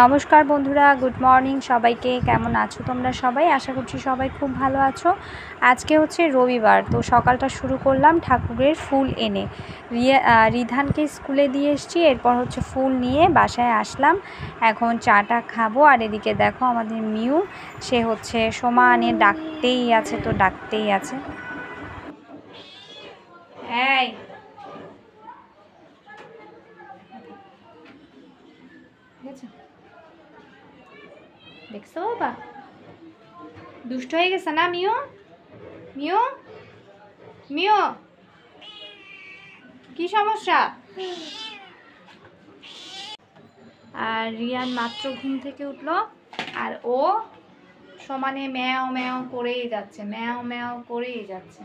নমস্কার বন্ধুরা, good morning সবাইকে। কেমন আছো তোমরা সবাই? আশা করছি সবাই খুব ভালো আছো। আজকে হচ্ছে রবিবার, তো সকালটা শুরু করলাম ঠাকুরের ফুল এনে। রিধানকে স্কুলে দিয়ে এসেছি, এরপর হচ্ছে ফুল নিয়ে বাসায় আসলাম। এখন চাটা খাবো। আর এদিকে দেখো আমাদের মিউ, সে হচ্ছে সমানে ডাকতেই আছে, তো ডাকতেই আছে। এই দেখছো বাবা, দুষ্ট হয়ে গেছে না মিও? মিও মিও কি সমস্যা? আর রিয়ান মাত্র ঘুম থেকে উঠলো, আর ও সমানে ম্যাও ম্যাও করেই যাচ্ছে, ম্যাও ম্যাও করেই যাচ্ছে,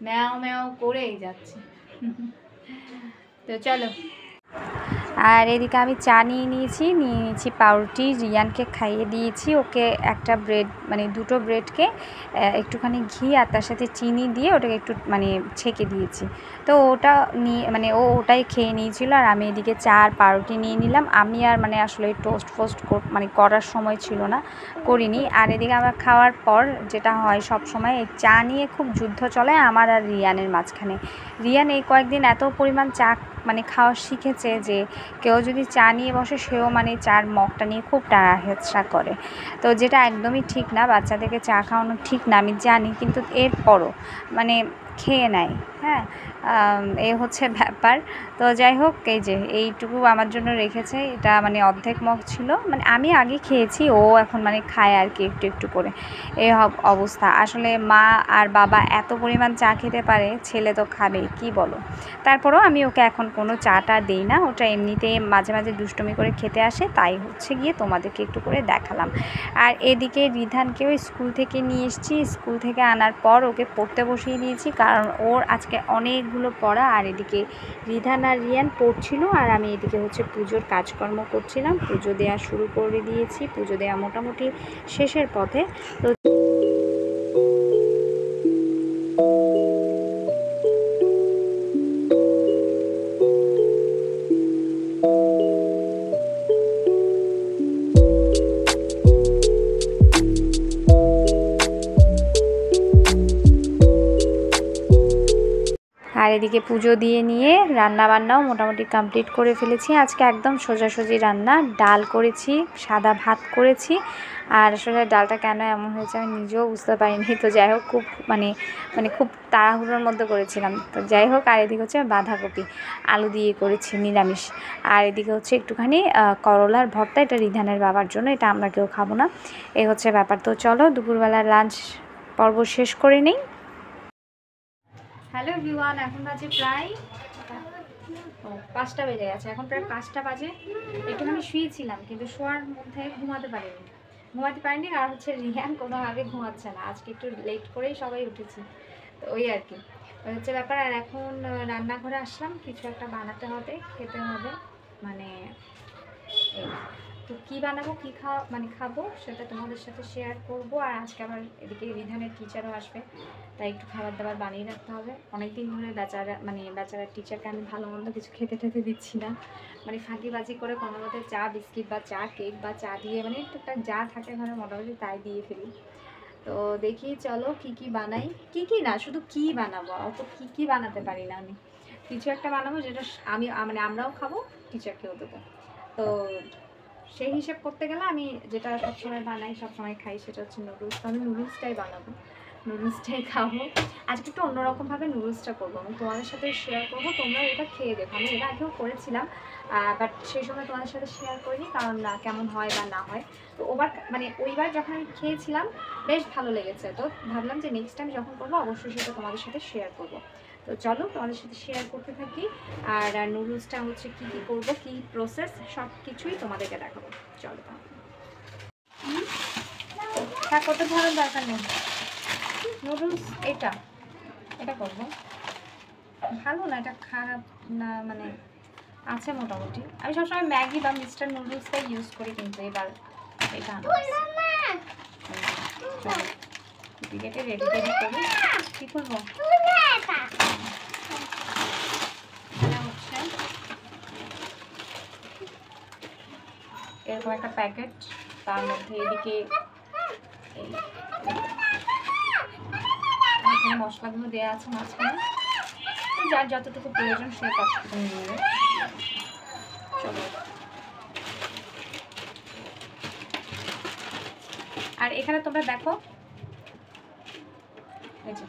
ম্যাও ম্যাও করেই যাচ্ছে। তো চলো। আর এদিকে আমি চা নিয়েছি পাউরুটি, রিয়ানকে খাইয়ে দিয়েছি। ওকে একটা ব্রেড, মানে দুটো ব্রেডকে একটুখানি ঘি আর তার সাথে চিনি দিয়ে ওটাকে একটু মানে ছেঁকে দিয়েছি। তো ওটা নিয়ে মানে ও ওটাই খেয়ে নিয়েছিল, আর আমি এদিকে চা আর পাউরুটি নিয়ে নিলাম। আমি আর মানে আসলে টোস্ট মানে করার সময় ছিল না, করিনি। আর এদিকে আমার খাওয়ার পর যেটা হয় সব সময়, এই চা নিয়ে খুব যুদ্ধ চলে আমার আর রিয়ানের মাঝখানে। রিয়ান এই কয়েকদিন এত পরিমাণ চা মানে খাওয়া শিখেছে যে কেউ যদি চা নিয়ে বসে সেও মানে চার মগটা নিয়ে খুব টানাহেঁচড়া করে। তো যেটা একদমই ঠিক না, বাচ্চাদেরকে চা খাওয়ানো ঠিক না আমি জানি, কিন্তু এরপরও মানে খেয়ে নেয়। হ্যাঁ, এই হচ্ছে ব্যাপার। তো যাই হোক, এই যে এইটুকু আমার জন্য রেখেছে, এটা মানে অর্ধেক মগ ছিল, মানে আমি আগে খেয়েছি, ও এখন মানে খায় আর কি একটু একটু করে। এই অবস্থা। আসলে মা আর বাবা এত পরিমাণ চা খেতে পারে, ছেলে তো খাবেই, কি বলো? তারপরেও আমি ওকে এখন কোনো চাটা দিই না, ওটা এমনিতে মাঝে মাঝে দুষ্টুমি করে খেতে আসে, তাই হচ্ছে গিয়ে তোমাদেরকে একটু করে দেখালাম। আর এদিকে রিধানকেও স্কুল থেকে নিয়ে এসেছি, স্কুল থেকে আনার পর ওকে পড়তে বসিয়ে দিয়েছি, কারণ ওর আজকে অনেকগুলো পড়া। আর এদিকে রিধান আর রিয়ান পড়ছিল, আর আমি এদিকে হচ্ছে পুজোর কাজকর্ম করছিলাম। পুজো দেওয়া শুরু করে দিয়েছি, পুজো দেওয়া মোটামুটি শেষের পথে। তো আর এদিকে পুজো দিয়ে নিয়ে রান্নাবান্নাও মোটামুটি কমপ্লিট করে ফেলেছি। আজকে একদম সোজাসুজি রান্না, ডাল করেছি, সাদা ভাত করেছি। আর আসলে ডালটা কেন এমন হয়েছে আমি নিজেও বুঝতে পারিনি। তো যাই হোক, খুব মানে খুব তাড়াহুড়োর মধ্যে করেছিলাম। তো যাই হোক, আর এদিকে হচ্ছে বাঁধাকপি আলু দিয়ে করেছি নিরামিষ। আর এদিকে হচ্ছে একটুখানি করলার ভর্তা, এটা রিধানের বাবার জন্য, এটা আমরা কেউ খাবো না। এই হচ্ছে ব্যাপার। তো চলো দুপুরবেলার লাঞ্চ পর্ব শেষ করে নিই। হ্যালো এভরিওয়ান, এখন বাজে প্রায় 5টা বেজে গেছে, এখন প্রায় 5টা বাজে। একটুখানি শুয়েছিলাম, কিন্তু শোয়ার মধ্যে ঘুমাতে পারিনি। আর হচ্ছে রিয়ান কোনোভাবে ঘুমাচ্ছে না, আজকে একটু লেট করেই সবাই উঠেছি, তো ওই আর কি, ওই হচ্ছে ব্যাপার। আর এখন রান্নাঘরে আসলাম, কিছু একটা বানাতে হবে, খেতে হবে, মানে এই। তো কী বানাবো, কী খাবো সেটা তোমাদের সাথে শেয়ার করব। আর আজকে আবার এদিকে রিধানের টিচারও আসবে, তাই একটু খাবার দাবার বানিয়ে রাখতে হবে। অনেকদিন ধরে বেচারা টিচারকে আমি ভালো মন্দ কিছু খেতে দিচ্ছি না, মানে ফাঁকিবাজি করে কোনো মতে চা বিস্কিট বা চা কেক বা চা দিয়ে মানে টুকটাক যা থাকে ঘরে মোটামুটি তাই দিয়ে ফেলি। তো দেখি চলো কী বানাই, কী না শুধু কী বানাবো, অত কী বানাতে পারি না আমি। কিছু একটা বানাবো যেটা আমি মানে আমরাও খাবো, টিচারকেও দেবো। তো সেই হিসেব করতে গেলে আমি যেটা সবসময় বানাই, সবসময় খাই, সেটা হচ্ছে নুডলস। তো আমি নুডলসটাই বানাবো, নুডলসটাই খাবো। আজকে একটু অন্যরকমভাবে নুডলসটা করবো, আমি তোমাদের সাথে শেয়ার করবো, তোমরা এটা খেয়ে দেখো। আমি এটা আগেও করেছিলাম, বাট সেই সময় তোমাদের সাথে শেয়ার করিনি, কারণ কেমন হয় বা না হয়। তো ওইবার যখন আমি খেয়েছিলাম বেশ ভালো লেগেছে, তো ভাবলাম যে নেক্সট টাইম যখন করবো অবশ্যই সেটা তোমাদের সাথে শেয়ার করবো। তো চলো তোমাদের সাথে শেয়ার করতে থাকি। আর নুডলসটা হচ্ছে কী করবো, কী প্রসেস, সব কিছুই তোমাদেরকে দেখাবো। চলো কত ধরনের দরকার নেই, নুডলস এটা করবো, ভালো না, এটা খারাপ না, মানে আছে মোটামুটি। আমি সবসময় ম্যাগি বা মিস্টার নুডলসটাই ইউজ করি, কিন্তু এবার এটা রেডি করি। কী করবো এরকম একটা প্যাকেট, তার মধ্যে এদিকে এই এখানে মশলাগুলো দেওয়া আছে মাঝখানে, যার যতটুকু প্রয়োজন সে ততটুকু নিয়ে নেবে। চলো, আর এখানে তোমরা দেখো এই যে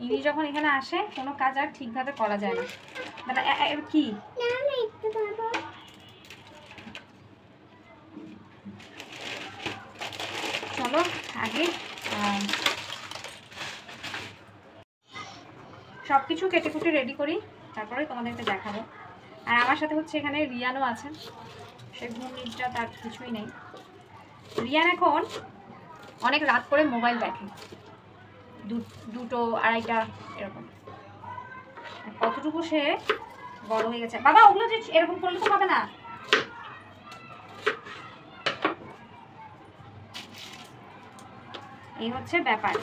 ইনি যখন এখানে আসে কোনো কাজ আর ঠিকভাবে করা যায় না। দাদা কি চলো আগে সব কিছু কেটে কুটে রেডি করি, তারপরে তোমাদেরকে দেখাবো। আর আমার সাথে হচ্ছে এখানে রিয়ানও আছে, সে ঘুম নিদ্রা তার কিছুই নেই। রিয়ান এখন অনেক রাত করে মোবাইল দেখে, 2টো 2:30 এরকম। কতটুকু সে বড় হয়ে গেছে। বাবা ওগুলো যে এরকম করলে তো হবে না। এই হচ্ছে ব্যাপার।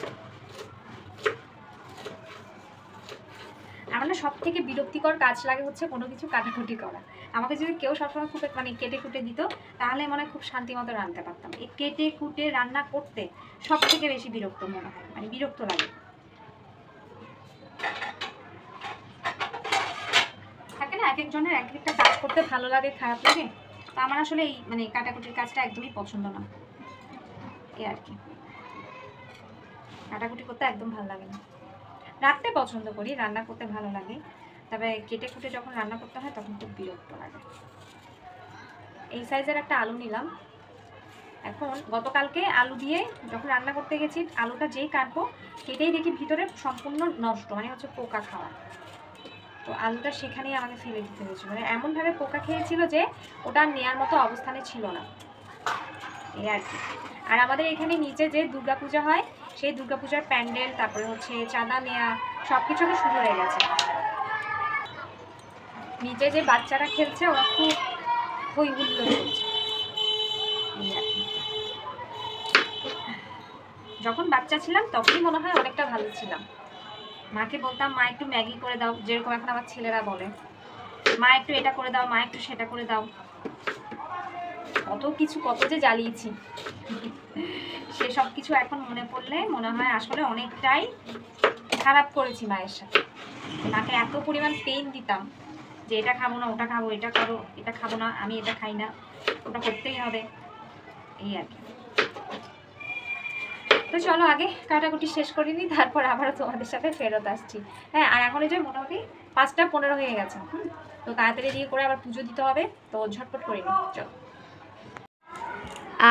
আমার না সব থেকে বিরক্তিকর কাজ লাগে হচ্ছে কোনো কিছু কাটাকুটি করা। আমাকে যদি কেউ সবসময় খুব মানে কেটে কুটে দিত তাহলে মনে হয় খুব শান্তি মতো রান্নাতে পারতাম। এই কেটে কুটে রান্না করতে সব থেকে বেশি বিরক্ত মনে হয়, মানে বিরক্ত লাগে। থাকে না এক একজনের এক একটা কাজ করতে ভালো লাগে খারাপ লাগে, তো আমার আসলে এই মানে কাটাকুটির কাজটা একদমই পছন্দ না। এই আর কি, কাটাকুটি করতে একদম ভালো লাগে না। রাখতে পছন্দ করি, রান্না করতে ভালো লাগে, তবে কেটে কুটে যখন রান্না করতে হয় তখন খুব বিরক্ত লাগে। এই সাইজের একটা আলু নিলাম। এখন গতকালকে আলু দিয়ে যখন রান্না করতে গেছি, আলুটা যেই কাটবো কেটেই দেখি ভিতরে সম্পূর্ণ নষ্ট, মানে হচ্ছে পোকা খাওয়া। তো আলুটা সেখানেই আমাকে ফেলে দিতে হয়েছিল, মানে এমনভাবে পোকা খেয়েছিল যে ওটা নেওয়ার মতো অবস্থানে ছিল না। এই আর কি। আর আমাদের এখানে নিচে যে দুর্গাপূজা হয় সেই দুর্গাপূজার প্যান্ডেল, তারপরে হচ্ছে চাঁদা নেওয়া, সব কিছু শুরু হয়ে গেছে। নিচে যে বাচ্চারা খেলছে ওরা খুব হই হুল্লোড় করছে। যখন বাচ্চা ছিলাম তখনই মনে হয় অনেকটা ভালো ছিলাম। মাকে বলতাম মা একটু ম্যাগি করে দাও, যেরকম এখন আমার ছেলেরা বলে মা একটু এটা করে দাও, মা একটু সেটা করে দাও। কত কিছু কত যে জ্বালিয়েছি, সেসব কিছু এখন মনে পড়লে মনে হয় আসলে অনেকটাই খারাপ করেছি মায়ের সাথে। মাকে এত পরিমাণ পেইন দিতাম যে এটা খাবো না, ওটা খাবো, এটা করো, এটা খাবো না, আমি এটা খাই না, ওটা করতেই হবে। এই আর কি। তো চলো আগে কাটাকুটি শেষ করে নিই, তারপর আবারও তোমাদের সাথে ফেরত আসছি। হ্যাঁ, আর এখন এই যে মোটামুটি 5টা 15 হয়ে গেছে। তো তাড়াতাড়ি দিয়ে করে আবার পুজো দিতে হবে, তো ঝটপট করে নিই চলো।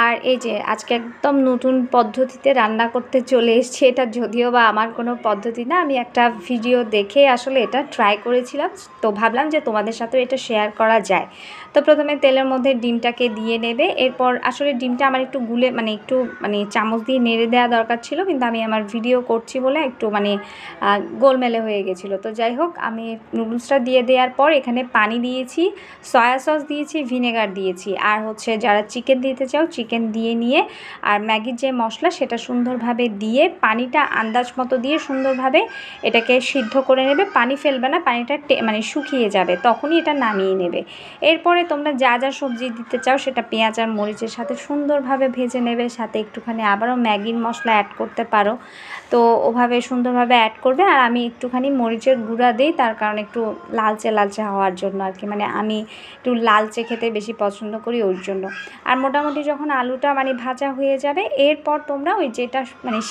আর এই যে আজকে একদম নতুন পদ্ধতিতে রান্না করতে চলে এসেছি। এটা যদিও বা আমার কোনো পদ্ধতি না, আমি একটা ভিডিও দেখে আসলে এটা ট্রাই করেছিলাম, তো ভাবলাম যে তোমাদের সাথেও এটা শেয়ার করা যায়। তো প্রথমে তেলের মধ্যে ডিমটাকে দিয়ে নেবে। এরপর আসলে ডিমটা আমার একটু গুলে একটু চামচ দিয়ে নেড়ে দেওয়া দরকার ছিল, কিন্তু আমি আমার ভিডিও করছি বলে একটু গোলমেলে হয়ে গেছিলো। তো যাই হোক, আমি নুডলসটা দিয়ে দেওয়ার পর এখানে পানি দিয়েছি, সয়া সস দিয়েছি, ভিনেগার দিয়েছি, আর হচ্ছে যারা চিকেন দিতে চাও চিকেন দিয়ে নিয়ে, আর ম্যাগির যে মশলা সেটা সুন্দরভাবে দিয়ে পানিটা আন্দাজ মতো দিয়ে সুন্দরভাবে এটাকে সিদ্ধ করে নেবে। পানি ফেলবে না, পানিটা শুকিয়ে যাবে, তখনই এটা নামিয়ে নেবে। এরপরে তোমরা যা যা সবজি দিতে চাও সেটা পেঁয়াজ আর মরিচের সাথে সুন্দরভাবে ভেজে নেবে, সাথে একটুখানি আবারও ম্যাগির মশলা অ্যাড করতে পারো, তো ওভাবে সুন্দরভাবে অ্যাড করবে। আর আমি একটুখানি মরিচের গুঁড়া দিই, তার কারণ একটু লালচে লালচে হওয়ার জন্য আর কি, আমি একটু লালচে খেতে বেশি পছন্দ করি ওই জন্য। আর মোটামুটি যখন আলুটা ভাজা হয়ে যাবে, এরপর তোমরা ওই যেটা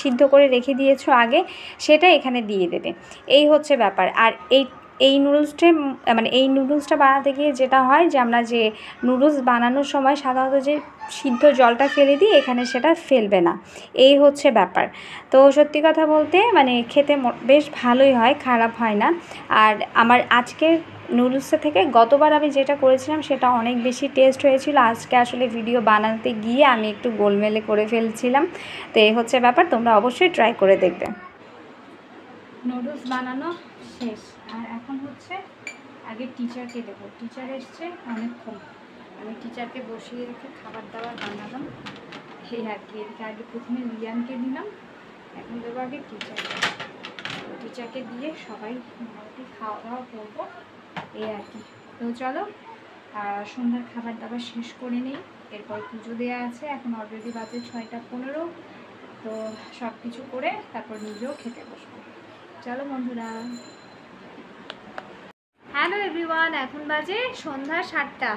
সিদ্ধ করে রেখে দিয়েছো আগে সেটা এখানে দিয়ে দেবে। এই হচ্ছে ব্যাপার। আর এই নুডলসটা বানাতে গিয়ে যেটা হয় যে আমরা যে নুডলস বানানোর সময় সাধারণত যে সিদ্ধ জলটা ফেলে দিই, এখানে সেটা ফেলবে না, এই হচ্ছে ব্যাপার। তো সত্যি কথা বলতে খেতে বেশ ভালোই হয়, খারাপ হয় না। আর আমার আজকের নুডলসের থেকে গতবার আমি যেটা করেছিলাম সেটা অনেক বেশি টেস্ট হয়েছিল। আজকে আসলে ভিডিও বানাতে গিয়ে আমি একটু গোলমেলে করে ফেলছিলাম, তো এই হচ্ছে ব্যাপার। তোমরা অবশ্যই ট্রাই করে দেখবে। নুডলস বানানো শেষ, আর এখন হচ্ছে আগে টিচারকে দেবো। টিচার এসছে অনেকক্ষণ, আমি টিচারকে বসিয়ে রেখে খাবার দাবার বানালাম, সেই আর কি। এদিকে আগে প্রথমে রিয়ানকে দিলাম, এখন দেবো আগে টিচারকে দিয়ে সবাই মোটামুটি খাওয়া দাওয়া করবো, এই আর কি। তো চলো আর সন্ধ্যার খাবার দাবার শেষ করে নিই, এরপর পুজো দেওয়া আছে। এখন অলরেডি বাজে 6টা 15। তো সব কিছু করে তারপর নিজেও খেতে বসবো। চলো বন্ধুরা। হ্যালো এভরিওয়ান, এখন বাজে সন্ধ্যা 7টা।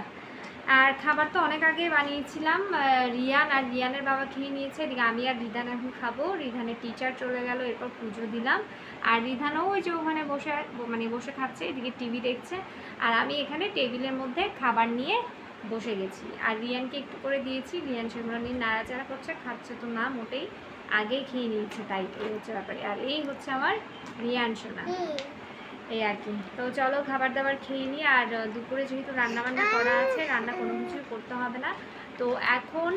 আর খাবার তো অনেক আগে বানিয়েছিলাম। রিয়ান আর রিয়ানের বাবা খেয়ে নিয়েছে, এদিকে আমি আর রিধান এখন খাবো। রিধানের টিচার চলে গেল, এরপর পুজো দিলাম। আর রিধানও ওই যে ওখানে বসে খাচ্ছে, এদিকে টিভি দেখছে। আর আমি এখানে টেবিলের মধ্যে খাবার নিয়ে বসে গেছি। আর রিয়ানকে একটু করে দিয়েছি, রিয়ান সেগুলো নিয়ে নাড়াচাড়া করছে, খাচ্ছে তো না মোটেই, আগেই খেয়ে নিয়েছে, তাই এই হচ্ছে ব্যাপারে। আর এই হচ্ছে আমার রিয়ান সোনা, এই আর কি। তো চলো খাবার দাবার খেয়ে নিই। আর দুপুরে যেহেতু রান্নাবান্না করা আছে, রান্না কোনো কিছুই করতে হবে না। তো এখন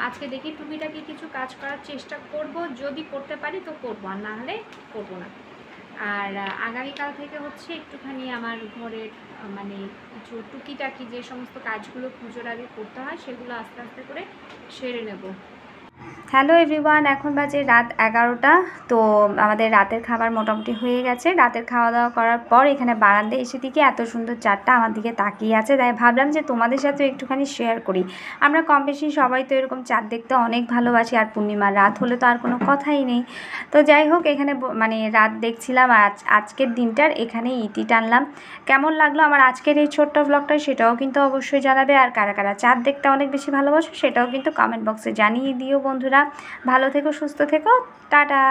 আজকে দেখি টুকিটাকি কিছু কাজ করার চেষ্টা করব, যদি করতে পারি তো করবো, আর না হলে করবো না। আর আগামীকাল থেকে হচ্ছে একটুখানি আমার ঘরের মানে কিছু টুকিটাকি যে সমস্ত কাজগুলো পুজোর আগে করতে হয় সেগুলো আস্তে আস্তে করে সেরে নেব। হ্যালো এভরিওয়ান, এখন বাজে রাত 11টা। তো আমাদের রাতের খাবার মোটামুটি হয়ে গেছে। রাতের খাওয়া দাওয়া করার পর এখানে বারান্দায় এসে দিকে এত সুন্দর চাঁদটা আমার দিকে তাকিয়ে আছে, তাই ভাবলাম যে তোমাদের সাথে একটুখানি শেয়ার করি। আমরা কম বেশি সবাই তো এরকম চাঁদ দেখতে অনেক ভালোবাসি, আর পূর্ণিমার রাত হলে তো আর কোনো কথাই নেই। তো যাই হোক, এখানে মানে রাত দেখছিলাম, আর আজকের দিনটার এখানেই ইতি টানলাম। কেমন লাগলো আমার আজকের এই ছোট্ট ব্লগটা সেটাও কিন্তু অবশ্যই জানাবে। আর কারা কারা চাঁদ দেখতে অনেক বেশি ভালোবাসো সেটাও কিন্তু কমেন্ট বক্সে জানিয়ে দিও বন্ধুরা। ভালো থেকো, সুস্থ থেকো, টাটা।